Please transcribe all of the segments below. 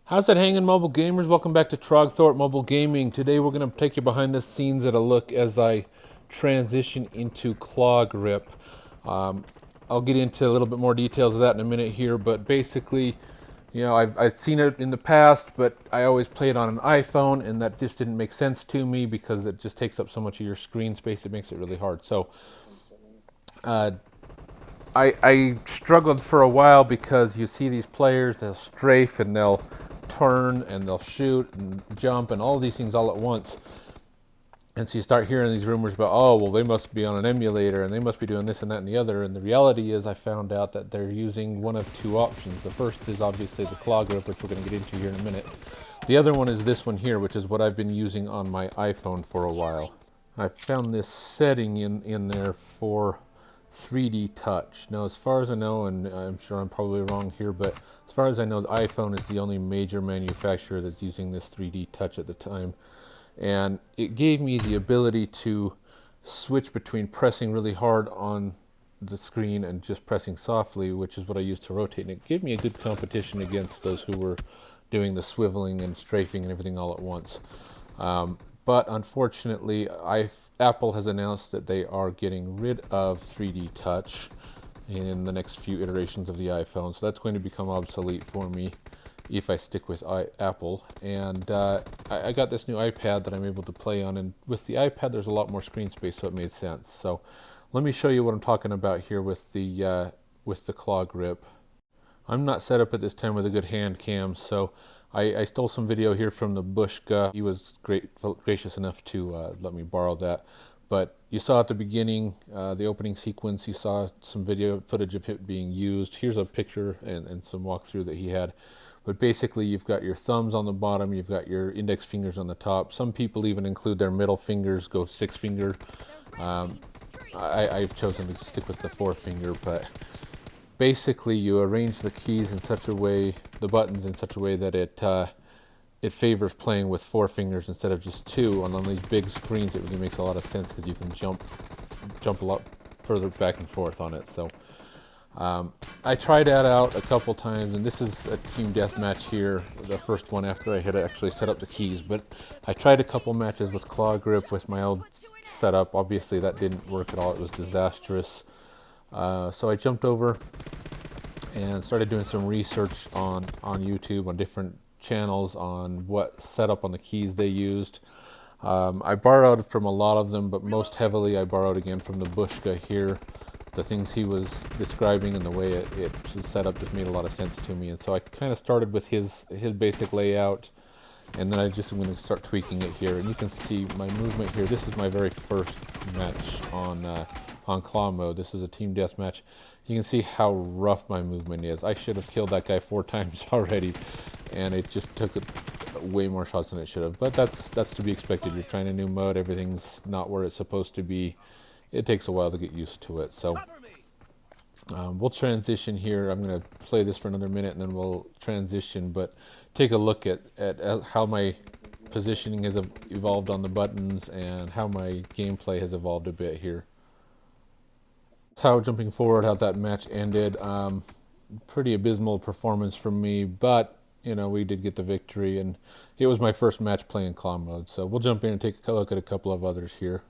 How's it hanging, mobile gamers? Welcome back to Trogthorpe Mobile Gaming. Today we're going to take you behind the scenes at a look as I transition into claw grip. I'll get into a little bit more details of that in a minute here, but basically, I've seen it in the past, but I always play it on an iPhone, and that just didn't make sense to me because it just takes up so much of your screen space. It makes it really hard. So, I struggled for a while because you see these players, they'll strafe and they'll turn and they'll shoot and jump and all these things all at once. And so you start hearing these rumors about, oh, well, they must be on an emulator and they must be doing this and that and the other. And the reality is I found out that they're using one of two options. The first is obviously the claw grip, which we're going to get into here in a minute. The other one is this one here, which is what I've been using on my iPhone for a while. I found this setting in there for 3D touch. Now, as far as I know, and I'm sure I'm probably wrong here, but as far as I know, the iPhone is the only major manufacturer that's using this 3D touch at the time. And it gave me the ability to switch between pressing really hard on the screen and just pressing softly, which is what I used to rotate. And it gave me a good competition against those who were doing the swiveling and strafing and everything all at once. But unfortunately, Apple has announced that they are getting rid of 3D touch in the next few iterations of the iPhone. So that's going to become obsolete for me if I stick with Apple. And I got this new iPad that I'm able to play on. And with the iPad, there's a lot more screen space, so it made sense. So let me show you what I'm talking about here with the claw grip. I'm not set up at this time with a good hand cam, so I stole some video here from the Bushka. He was gracious enough to let me borrow that. But you saw at the beginning, the opening sequence, you saw some video footage of it being used. Here's a picture and some walkthrough that he had. But basically, you've got your thumbs on the bottom, you've got your index fingers on the top. Some people even include their middle fingers, go 6-finger. I've chosen to stick with the 4-finger, but basically, you arrange the keys in such a way, the buttons in such a way that it favors playing with 4 fingers instead of just 2. And on these big screens, it really makes a lot of sense because you can jump a lot further back and forth on it. So I tried that out a couple times, and this is a team deathmatch here, the first one after I had actually set up the keys. But I tried a couple matches with claw grip with my old setup. Obviously, that didn't work at all. It was disastrous. So I jumped over and started doing some research on YouTube, on different channels, on what setup on the keys they used. I borrowed from a lot of them, but most heavily I borrowed again from the Bushka here. The things he was describing and the way it was set up just made a lot of sense to me. And so I kind of started with his basic layout, and then I just am going to start tweaking it here. And you can see my movement here. This is my very first match on claw mode. This is a team deathmatch. You can see how rough my movement is. I should have killed that guy 4 times already, and it just took way more shots than it should have. But that's to be expected. You're trying a new mode. Everything's not where it's supposed to be. It takes a while to get used to it. So we'll transition here. I'm going to play this for another minute, and then we'll transition. But take a look at how my positioning has evolved on the buttons and how my gameplay has evolved a bit here. How jumping forward, how that match ended. Pretty abysmal performance from me, but we did get the victory, and it was my first match playing claw mode. So we'll jump in and take a look at a couple of others here.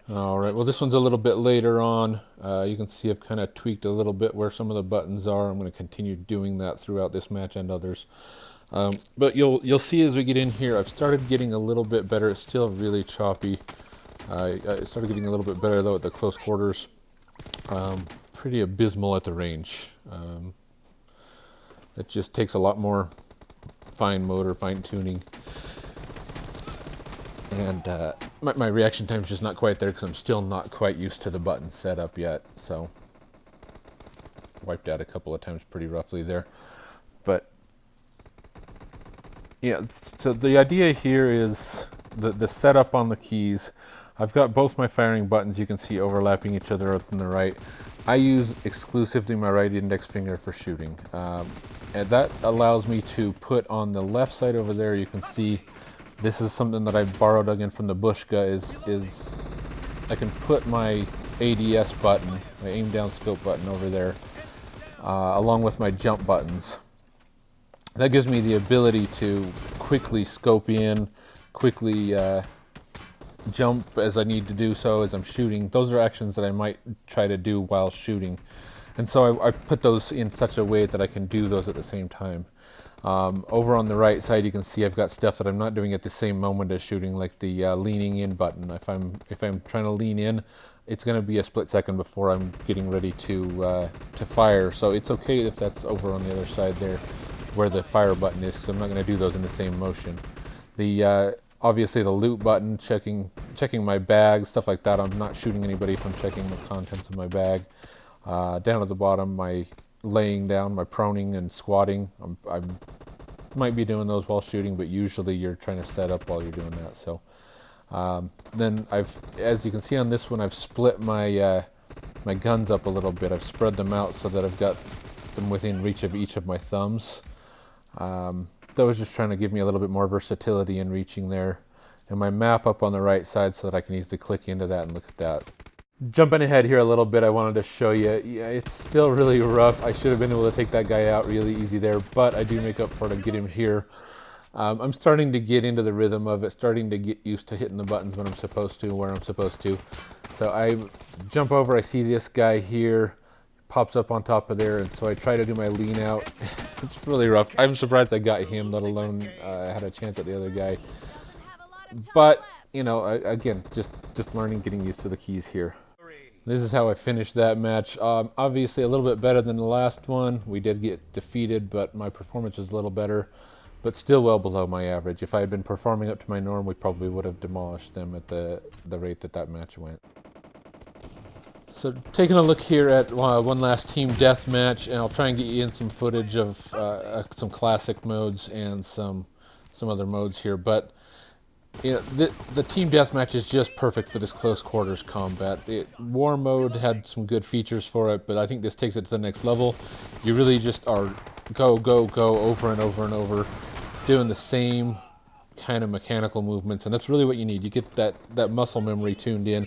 All right, well, this one's a little bit later on. You can see I've kind of tweaked a little bit where some of the buttons are. I'm going to continue doing that throughout this match and others. But you'll see as we get in here, I've started getting a little bit better. It's still really choppy. I started getting a little bit better, though, at the close quarters. Pretty abysmal at the range. It just takes a lot more fine motor, fine tuning. And my reaction time is just not quite there because I'm still not quite used to the button setup yet. So wiped out a couple of times pretty roughly there. But yeah, so the idea here is the setup on the keys. I've got both my firing buttons, you can see, overlapping each other up on the right. I use exclusively my right index finger for shooting. And that allows me to put on the left side over there, you can see, this is something that I borrowed again from the Bushka, is I can put my ADS button, my aim down scope button over there, along with my jump buttons. That gives me the ability to quickly scope in, quickly jump as I need to do so as I'm shooting. Those are actions that I might try to do while shooting. And so I put those in such a way that I can do those at the same time. Over on the right side, you can see I've got stuff that I'm not doing at the same moment as shooting, like the leaning in button. If I'm trying to lean in, it's going to be a split second before I'm getting ready to fire. So it's okay if that's over on the other side there, where the fire button is, because I'm not going to do those in the same motion. The obviously the loot button, checking my bag, stuff like that. I'm not shooting anybody if I'm checking the contents of my bag. Down at the bottom, my laying down, my proning and squatting. I might be doing those while shooting, but usually you're trying to set up while you're doing that. So then as you can see on this one, I've split my my guns up a little bit. I've spread them out so that I've got them within reach of each of my thumbs. That was just trying to give me a little bit more versatility in reaching there. And my map up on the right side so that I can easily click into that and look at that. Jumping ahead here a little bit, I wanted to show you, yeah, it's still really rough. I should have been able to take that guy out really easy there, but I do make up for it to get him here. I'm starting to get into the rhythm of it, starting to get used to hitting the buttons when I'm supposed to, where I'm supposed to. So I jump over, I see this guy here, pops up on top of there, and so I try to do my lean out. It's really rough. I'm surprised I got him, let alone I had a chance at the other guy. But, you know, again, just learning, getting used to the keys here. This is how I finished that match. Obviously a little bit better than the last one. We did get defeated, but my performance was a little better, but still well below my average. If I had been performing up to my norm, we probably would have demolished them at the rate that match went. So taking a look here at one last team deathmatch, and I'll try and get you in some footage of some classic modes and some other modes here, but you know, the team deathmatch is just perfect for this close quarters combat. War mode had some good features for it, but I think this takes it to the next level. You really just are go over and over and over, doing the same kind of mechanical movements, and that's really what you need. You get that muscle memory tuned in,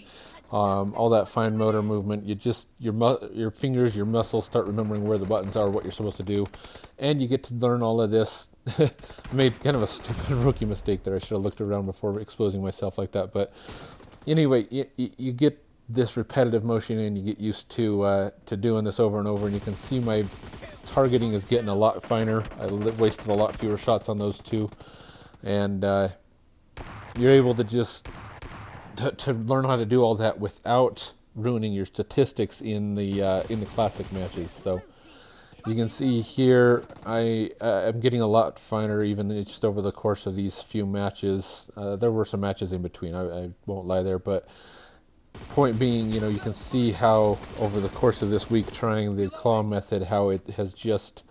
all that fine motor movement. You just your fingers, your muscles start remembering where the buttons are, what you're supposed to do, and you get to learn all of this. I made kind of a stupid rookie mistake there. I should have looked around before exposing myself like that. But anyway, you get this repetitive motion and you get used to doing this over and over. And you can see my targeting is getting a lot finer. I wasted a lot fewer shots on those two. And you're able to just to learn how to do all that without ruining your statistics in the classic matches. So you can see here I am getting a lot finer even just over the course of these few matches. There were some matches in between, I won't lie there, but point being, you know, you can see how over the course of this week trying the claw method, how it has just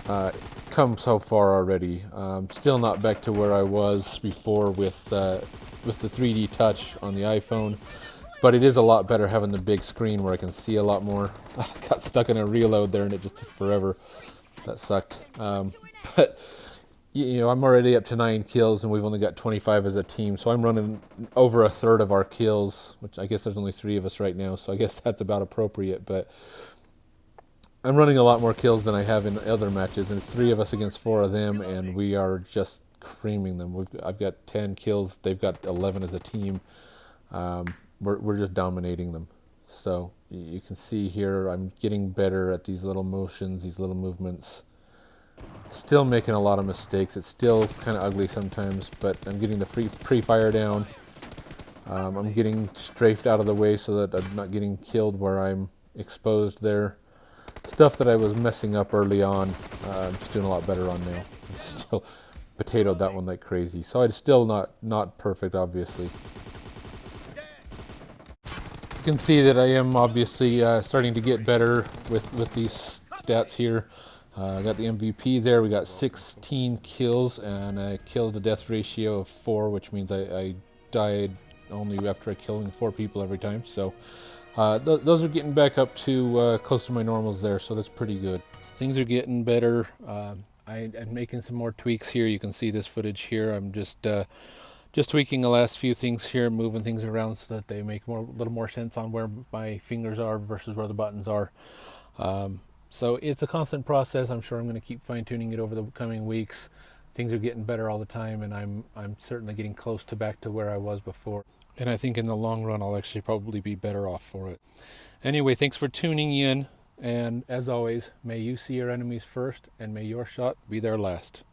come so far already. Still not back to where I was before with the 3D touch on the iPhone. But it is a lot better having the big screen where I can see a lot more. I got stuck in a reload there and it just took forever. That sucked. But, you know, I'm already up to 9 kills and we've only got 25 as a team. So I'm running over a third of our kills, which I guess there's only 3 of us right now. So I guess that's about appropriate. But I'm running a lot more kills than I have in other matches. And it's 3 of us against 4 of them. And we are just creaming them. I've got 10 kills. They've got 11 as a team. We're just dominating them. So you can see here I'm getting better at these little motions, these little movements. Still making a lot of mistakes. It's still kind of ugly sometimes, but I'm getting the pre-fire down. I'm getting strafed out of the way so that I'm not getting killed where I'm exposed there. Stuff that I was messing up early on, I'm just doing a lot better on now. Still potatoed that one like crazy. So it's still not perfect, obviously. You can see that I am obviously starting to get better with these stats here. I got the MVP there. We got 16 kills and a kill to death ratio of 4, which means I died only after killing 4 people every time. So those are getting back up to close to my normals there, so that's pretty good. Things are getting better. I'm making some more tweaks here. You can see this footage here. I'm just tweaking the last few things here, moving things around so that they make a little more sense on where my fingers are versus where the buttons are. So it's a constant process. I'm sure I'm going to keep fine-tuning it over the coming weeks. Things are getting better all the time, and I'm certainly getting close to back to where I was before. And I think in the long run, I'll actually probably be better off for it. Anyway, thanks for tuning in. And as always, may you see your enemies first, and may your shot be their last.